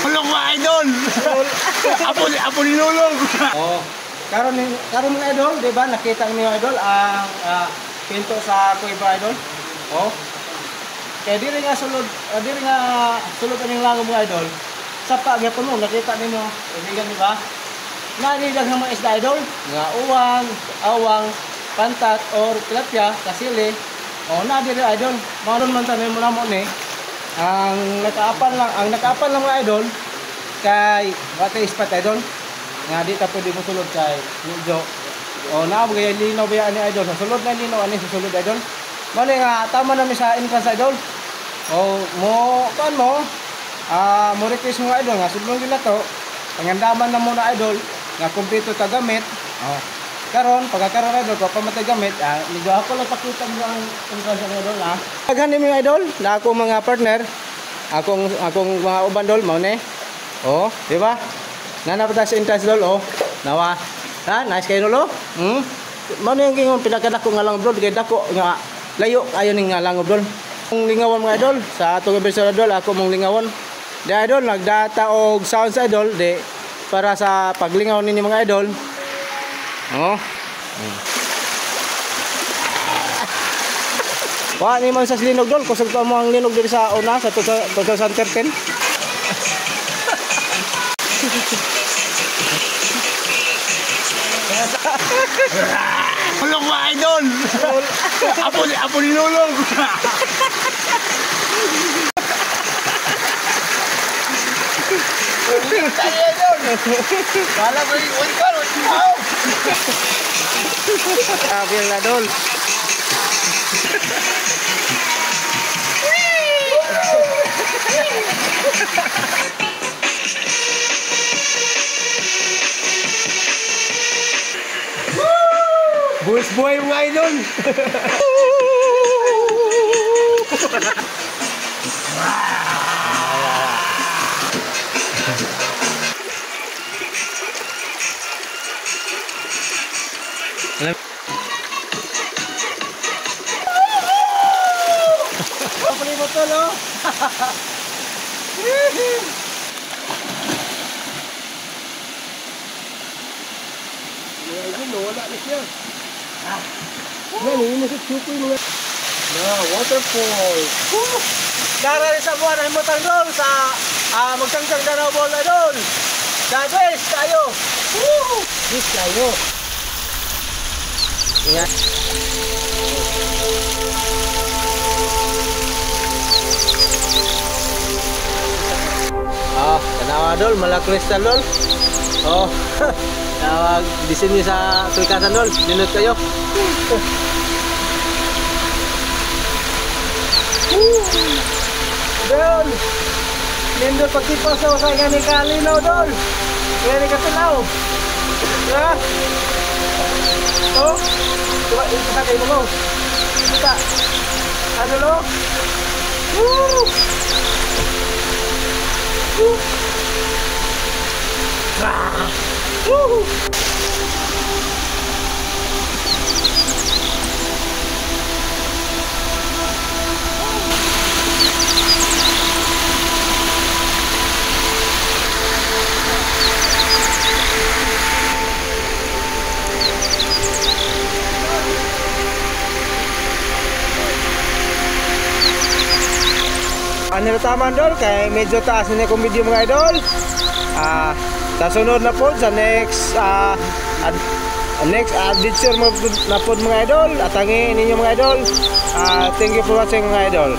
Hulog mga idol! Apo ni Lulog! Oh, karon mga idol, di ba? Nakita niyo idol ang pinto sa kuweba idol. Oh. Kaya diri nga sulod aning langob mga idol. Sa pagyapon mo nakita ninyo, kaibigan di ba? Nanidag ng mga isda idol, nga uwang, awang, pantat or tilapia, kasili. Oh, na diri idol. Maron man tanim mo namo ni. Ang nakaapan lang mga idol kay wate ispat idol. Nga di ta pwede mo sulod kay medyo na bagay linaw ba ani idol sa sulod na linaw ani sa sulod idol mali nga tama na mi sa entrance idol mo request mo idol nga sulod nila to pangandaman na muna idol nga kumpleto ta gamit karon pagkakaroon idol pa pamatay gamit medyo ako lang pakita mo ang entrance idol daghan ni idol na ako mga partner akong mga uban dol mao ni di ba? Nanapata sa entrance dol nawa. Nice kayo dol Mano yung gingon pinakadako nga lang dol kay dako nga layo ayo ning nga lang dol. Kung lingawon mga idol sa atong episode dol ako mong lingawon. Di idol nagdata og sounds idol di para sa paglingaw ninyo mga idol. Wa ni man sa linog dol kusog to mo ang linog diri sa una sa 2013. Hulog mga idol! Apo ni Lulog! Wala ko yung uikon, sabi ang ladol. Buwis buhay mga idol! Kapalibot to no? Wala na siya. Yan, sa chupo yung mga waterfall. Dara rin sa buwan ay mutang doon sa magsangsang Danau Ball na doon. Dabes tayo. Bis tayo. Ingat. Tanawa dol, malakristal dol. Tawag disenyo sa klikasan dol. Dinot kayo. Dol. Nindot pagtipaw sa usay nga ni kalinaw dol. Kaya ni katilaw. Coba kita kayo mo. Kita. Ano lo? Ano taman dol kay medyo taas na yung video mga idol. Sa sunod na pod sa next adventure na pod mga idol. Atangi ninyo mga idol. Thank you for watching mga idol.